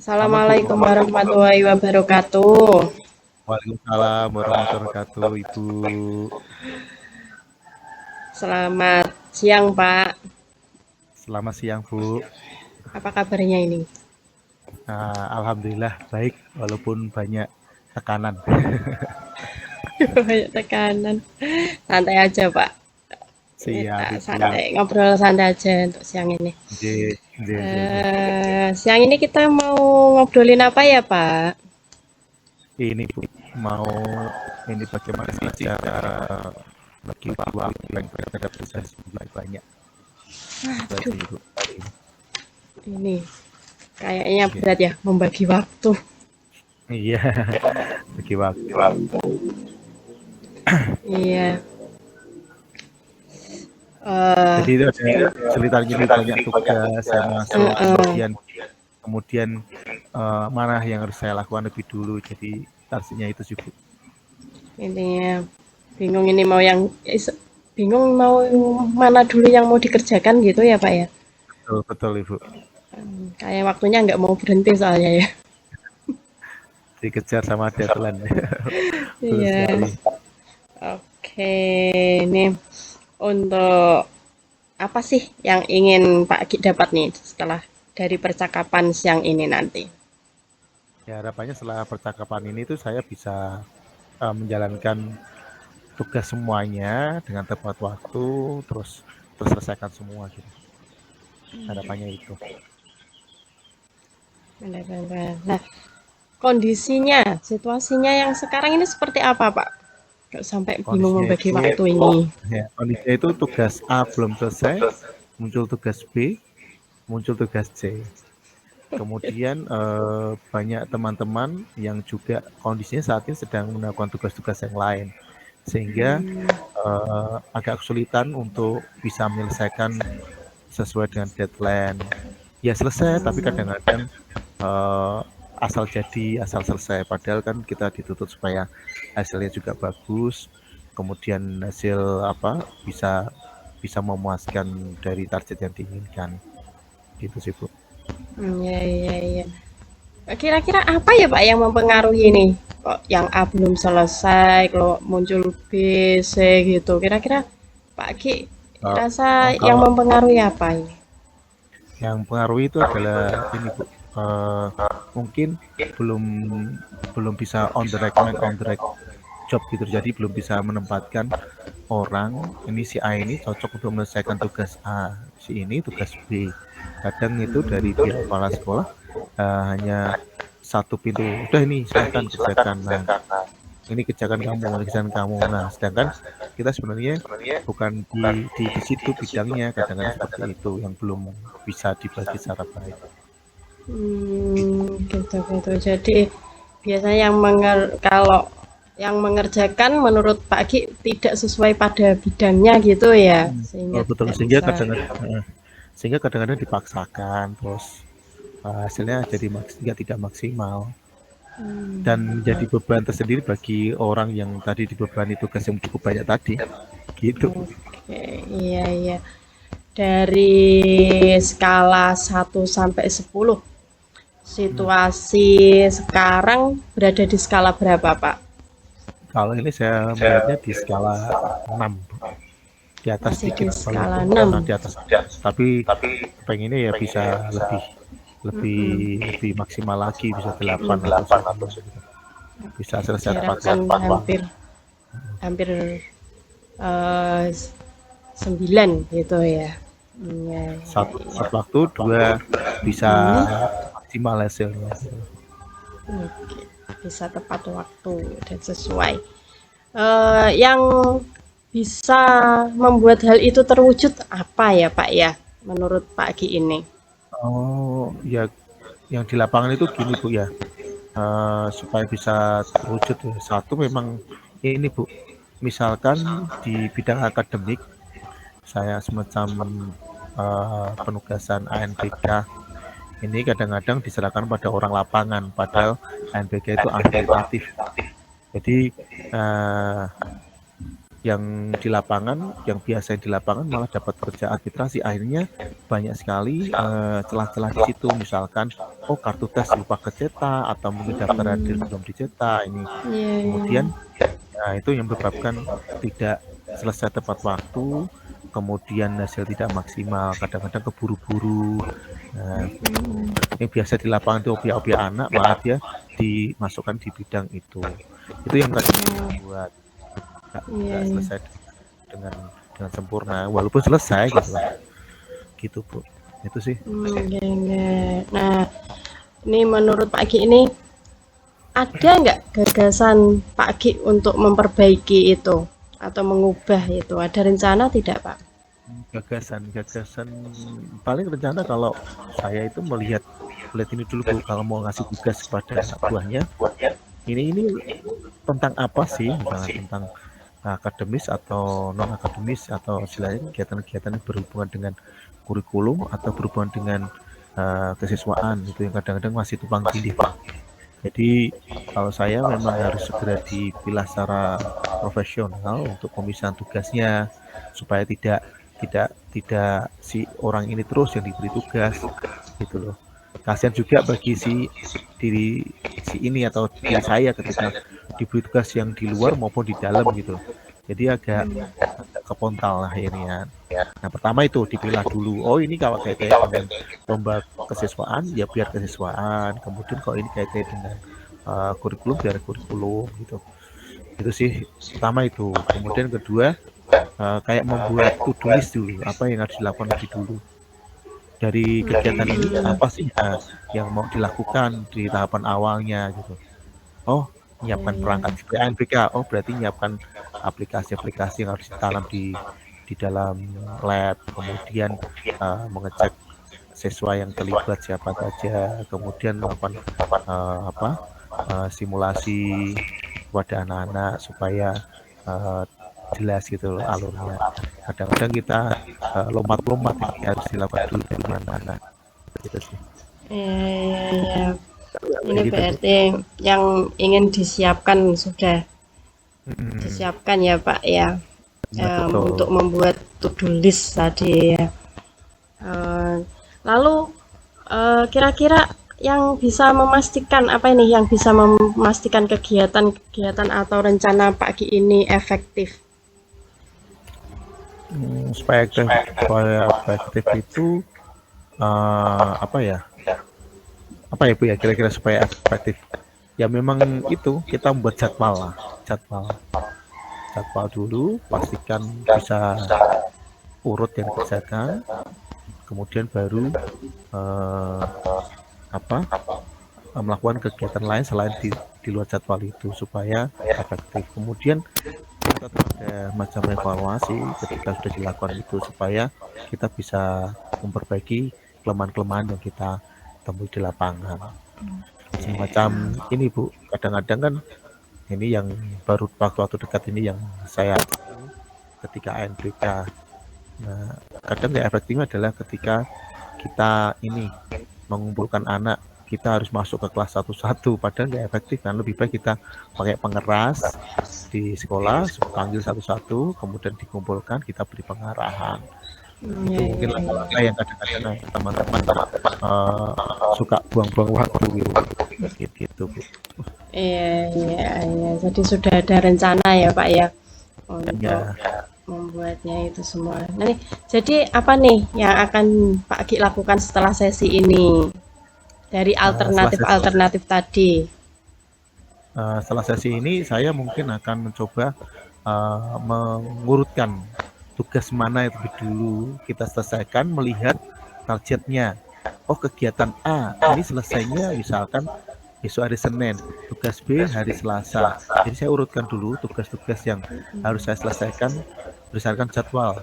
Selamat Bu. Assalamualaikum warahmatullahi wabarakatuh. Waalaikumsalam warahmatullahi wabarakatuh, Ibu. Selamat siang, Pak. Selamat siang, Bu. Apa kabarnya ini? Alhamdulillah baik, walaupun banyak tekanan. Banyak tekanan. Santai aja, Pak. Siap, Kita Ibu. santai, ngobrol santai aja untuk siang ini. Nggih, nggih, nggih, nggih. Siang ini kita mau ngobrolin apa ya, Pak? Ini Bu, mau ini bagaimana sih cara bagi waktu yang terhadap tugas yang banyak. Itu aja, Ibu. Ini kayaknya Nggih. berat ya membagi waktu. Iya, bagi waktu. Iya. Eh, Jadi itu ada cerita gini, banyak tugas saya masuk, kemudian mana yang harus saya lakukan lebih dulu. Jadi targetnya itu sih Bu. intinya bingung ini mau bingung mau mana dulu yang mau dikerjakan gitu ya, Pak ya. Betul, betul Ibu. Kayak waktunya nggak mau berhenti soalnya ya. Dikejar sama deadline. Betul Iya. sekali. Oke, ini untuk apa sih yang ingin Pak Ki dapat nih setelah dari percakapan siang ini nanti? Ya harapannya setelah percakapan ini tuh saya bisa menjalankan tugas semuanya dengan tepat waktu, terus terselesaikan semua gitu. Harapannya itu. Benar-benar. Nah, kondisinya, situasinya yang sekarang ini seperti apa, Pak? Kok sampai bingung Kondisinya membagi itu, waktu ini? kondisinya itu tugas A belum selesai, muncul tugas B, muncul tugas C. Kemudian banyak teman-teman yang juga kondisinya saat ini sedang melakukan tugas-tugas yang lain, sehingga agak kesulitan untuk bisa menyelesaikan sesuai dengan deadline. Ya selesai, tapi kadang-kadang asal jadi, asal selesai. Padahal kan kita dituntut supaya hasilnya juga bagus, kemudian hasil bisa bisa memuaskan dari target yang diinginkan. Gitu sih Bu. Iya, iya, iya. Kira-kira apa ya Pak yang mempengaruhi ini? Kok yang A belum selesai, kalau muncul B, C gitu. Kira-kira Pak Ki rasa yang Kalau mempengaruhi apa ini? yang pengaruh itu adalah ini Bu, mungkin belum belum bisa on the right job gitu. Jadi belum bisa menempatkan orang ini si A ini cocok untuk menyelesaikan tugas A, si ini tugas B. Kadang itu dari pihak kepala sekolah hanya satu pintu, udah ini silahkan kerjakan. Nah, ini kerjakan kamu, ini kerjakan kamu. Nah, sedangkan kita sebenarnya bukan di situ bidangnya, kadang-kadang seperti itu yang belum bisa dibagi secara baik. Gitu-gitu. Jadi biasanya kalau yang mengerjakan menurut Pak Ki tidak sesuai pada bidangnya gitu ya, sehingga Oh, betul, tidak sehingga bisa. kadang-kadang dipaksakan, terus hasilnya jadi tidak maksimal dan menjadi beban tersendiri bagi orang yang tadi dibebani tugas yang cukup banyak tadi, gitu. Oke, iya iya. Dari skala 1 sampai 10, situasi sekarang berada di skala berapa, Pak? Kalau ini saya melihatnya di skala 6, di atas Masih di sedikit, skala walaupun 6. di atas, tapi pengennya ya bisa lebih lebih lebih maksimal lagi, bisa 8 atau 9 gitu. Bisa selesai tepat Diharapkan waktu. hampir hampir eh, 9 gitu ya. Iya, iya, Satu iya. tepat waktu, dua bisa maksimal hasilnya. Oke, bisa tepat waktu dan sesuai. Yang bisa membuat hal itu terwujud apa ya, Pak ya? Menurut Pak Ki ini. Oh ya, yang di lapangan itu gini Bu ya, supaya bisa terwujud ya. Satu memang ini Bu, misalkan di bidang akademik saya semacam penugasan ANBK ini kadang-kadang diserahkan pada orang lapangan, padahal ANBK itu autoritatif. Jadi yang di lapangan, yang biasa di lapangan malah dapat kerja administrasi. Akhirnya banyak sekali celah-celah di situ. Misalkan, oh kartu tes lupa kecetak atau mungkin daftar hadir Mhm. belum dicetak ini. Iya Kemudian, iya. nah itu yang menyebabkan tidak selesai tepat waktu, kemudian hasil tidak maksimal, kadang-kadang keburu-buru. Nah, Mhm. yang biasa di lapangan itu obyek-obyek anak, malah dia dimasukkan di bidang itu. Itu yang kadang Oh, membuat iya nggak iya. selesai dengan sempurna, walaupun selesai gitu lah. Gitu, Bu. Itu sih. Oke oke. Nah, ini menurut Pak Gi ini ada nggak gagasan Pak Gi untuk memperbaiki itu atau mengubah itu? Ada rencana tidak, Pak? Gagasan paling rencana kalau saya itu melihat ini dulu, Bu, kalau mau ngasih tugas kepada anak buahnya, ini tentang apa sih, misalnya tentang akademis atau non akademis atau istilahnya kegiatan-kegiatan yang berhubungan dengan kurikulum atau berhubungan dengan kesiswaan, itu yang kadang-kadang masih tumpang tindih, Pak. Jadi kalau saya memang harus segera dipilah secara profesional untuk pemisahan tugasnya, supaya tidak si orang ini terus yang diberi tugas gitu loh. Kasihan juga bagi si ini atau diri saya ketika diberi tugas yang di luar maupun di dalam gitu loh. Jadi agak kepontal lah ini ya. Nah, pertama itu dipilah dulu. Oh, ini kalau kaitannya dengan lomba kesiswaan, ya biar kesiswaan. Kemudian kalau ini kaitannya dengan kurikulum, biar kurikulum gitu. Itu sih pertama itu. Kemudian kedua, kayak membuat to-do list dulu, apa yang harus dilakukan lebih dulu. Dari kegiatan ini Mhm. apa sih yang mau dilakukan di tahapan awalnya gitu. Oh, Iya menyiapkan iya. perangkat seperti ANPK. Oh, berarti menyiapkan aplikasi-aplikasi yang harus ditanam di dalam lab, kemudian mengecek siswa yang terlibat siapa saja, kemudian melakukan apa simulasi kepada anak-anak supaya uh, jelas gitu loh alurnya. Kadang-kadang kita lompat-lompat ini harus dilakukan dulu dari mana, gitu sih. Iya iya iya. Ini Kayak gitu, Bu. berarti yang ingin disiapkan sudah Mm-mm. disiapkan ya, Pak ya. Ya, betul. Untuk membuat to-do list tadi ya. Eh, Lalu kira-kira yang bisa memastikan apa ini yang bisa memastikan kegiatan-kegiatan atau rencana Pak Ki ini efektif? Supaya efektif itu apa ya? Apa ya, Bu ya, kira-kira supaya efektif? Ya memang itu kita membuat jadwal lah, jadwal. Jadwal dulu, pastikan bisa urut yang dikerjakan, kemudian baru eh, apa melakukan kegiatan lain selain di luar jadwal itu supaya efektif. Kemudian kita tetap ada macam evaluasi ketika sudah dilakukan itu supaya kita bisa memperbaiki kelemahan-kelemahan yang kita temui di lapangan. Semacam ini, Bu, kadang-kadang kan ini yang baru waktu-waktu dekat ini yang saya ketika ANBK. Nah, kadang nggak efektifnya adalah ketika kita ini mengumpulkan anak, kita harus masuk ke kelas satu-satu, padahal nggak efektif kan. Lebih baik kita pakai pengeras di sekolah, panggil satu-satu, kemudian dikumpulkan, kita beri pengarahan. Iya, Itu iya, mungkin langkah-langkah iya. yang kadang-kadang teman-teman uh, suka buang-buang waktu gitu, Bu. Iya, iya, iya. Jadi sudah ada rencana ya, Pak ya, untuk Ya, membuatnya itu semua. Nah, nih, jadi apa nih yang akan Pak Ki lakukan setelah sesi ini dari setelah alternatif-alternatif tadi? setelah sesi ini saya mungkin akan mencoba mengurutkan tugas mana yang lebih dulu kita selesaikan, melihat targetnya. Oh, kegiatan A ini selesainya misalkan besok hari Senin, tugas B hari Selasa. Jadi saya urutkan dulu tugas-tugas yang harus saya selesaikan berdasarkan jadwal.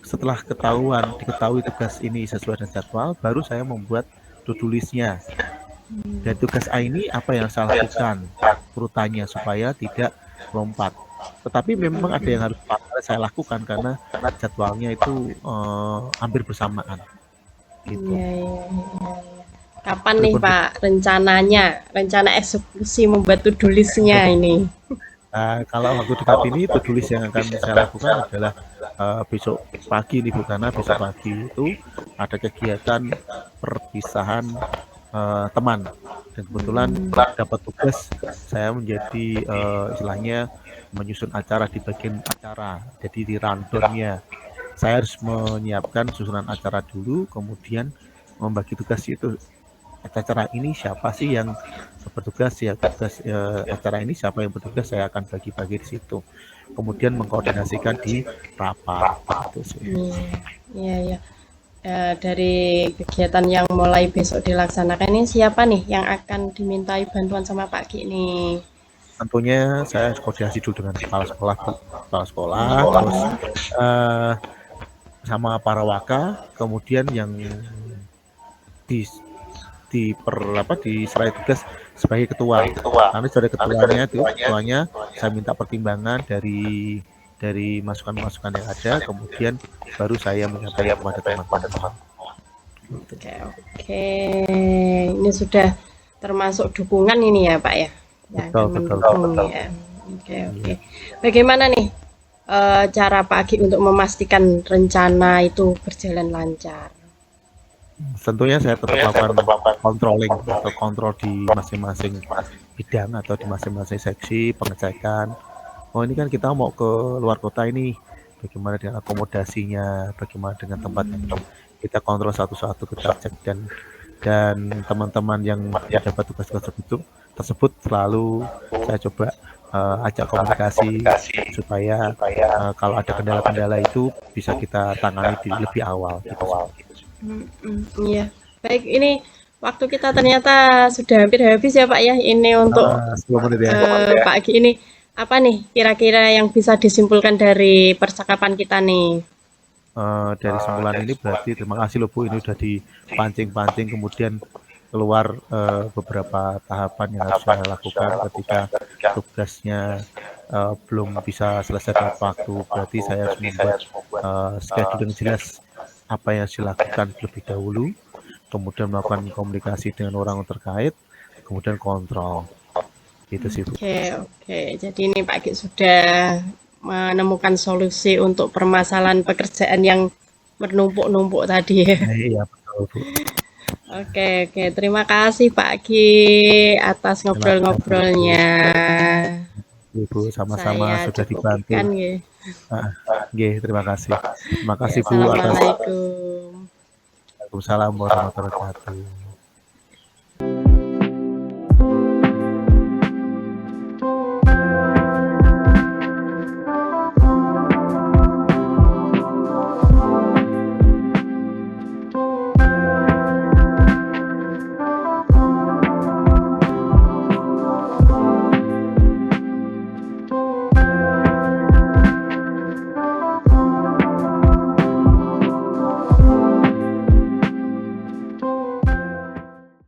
Setelah diketahui tugas ini sesuai dengan jadwal, baru saya membuat to-do list-nya. Dan tugas A ini apa yang saya lakukan urutannya supaya tidak lompat. Tetapi memang ada yang harus saya lakukan karena jadwalnya itu hampir bersamaan gitu. Iya, iya, iya. Kapan nih Walaupun Pak rencananya, rencana eksekusi membuat to-do list-nya ini? Kalau waktu dekat ini to-do list yang akan saya lakukan adalah besok pagi nih Bu, karena besok pagi itu ada kegiatan perpisahan teman dan kebetulan Hmm, dapat tugas saya menjadi istilahnya menyusun acara di bagian acara, jadi di rundown-nya saya harus menyiapkan susunan acara dulu, kemudian membagi tugas itu. Acara ini siapa sih yang bertugas ya, tugas acara ini siapa yang bertugas, saya akan bagi-bagi di situ, kemudian mengkoordinasikan di rapat gitu sih. iya, iya, iya. Dari kegiatan yang mulai besok dilaksanakan ini siapa nih yang akan dimintai bantuan sama Pak Ki nih? Tentunya saya koordinasi dulu dengan kepala sekolah Bu, kepala sekolah, terus eh, sama para waka, kemudian yang di diserai tugas sebagai ketua. Nanti sebagai ketuanya saya minta pertimbangan dari masukan-masukan yang ada, kemudian baru saya menyampaikan kepada teman-teman. Gitu. Oke, oke. Ini sudah termasuk dukungan ini ya, Pak ya, yang Betul, akan betul, mendukung betul. ya. Oke, oke. Iya. Bagaimana nih cara Pak Agi untuk memastikan rencana itu berjalan lancar? Tentunya saya tetap lakukan controlling atau kontrol di masing-masing bidang atau di masing-masing seksi, pengecekan. Oh ini kan kita mau ke luar kota ini, bagaimana dengan akomodasinya, bagaimana dengan tempatnya, kita kontrol satu-satu, kita cek, dan teman-teman yang dapat tugas tersebut selalu saya coba ajak komunikasi supaya kalau ada kendala-kendala itu bisa kita tangani di lebih awal gitu sih. Iya. Baik, ini waktu kita ternyata sudah hampir habis ya Pak ya. Ini untuk 10 menit ya. Pak Agi ini apa nih kira-kira yang bisa disimpulkan dari percakapan kita nih? Dari simpulan ini berarti terima kasih loh Bu, ini udah dipancing-pancing kemudian keluar beberapa tahapan yang harus saya lakukan ketika tugasnya belum bisa selesai tepat waktu. Berarti saya harus membuat schedule yang jelas apa yang harus dilakukan terlebih dahulu, kemudian melakukan komunikasi dengan orang terkait, kemudian kontrol. Gitu sih Bu. Oke, oke. Jadi ini Pak Agi sudah menemukan solusi untuk permasalahan pekerjaan yang bernumpuk-numpuk tadi ya. Iya betul Bu. Oke, oke. Terima kasih Pak Agi atas Terima kasih Bu. ngobrol-ngobrolnya. Ibu sama-sama Saya sudah dibantu. cukupkan ya. Ah, nggih, terima kasih. Terima Ya, kasih Bu atas. assalamualaikum. Waalaikumsalam warahmatullahi wabarakatuh.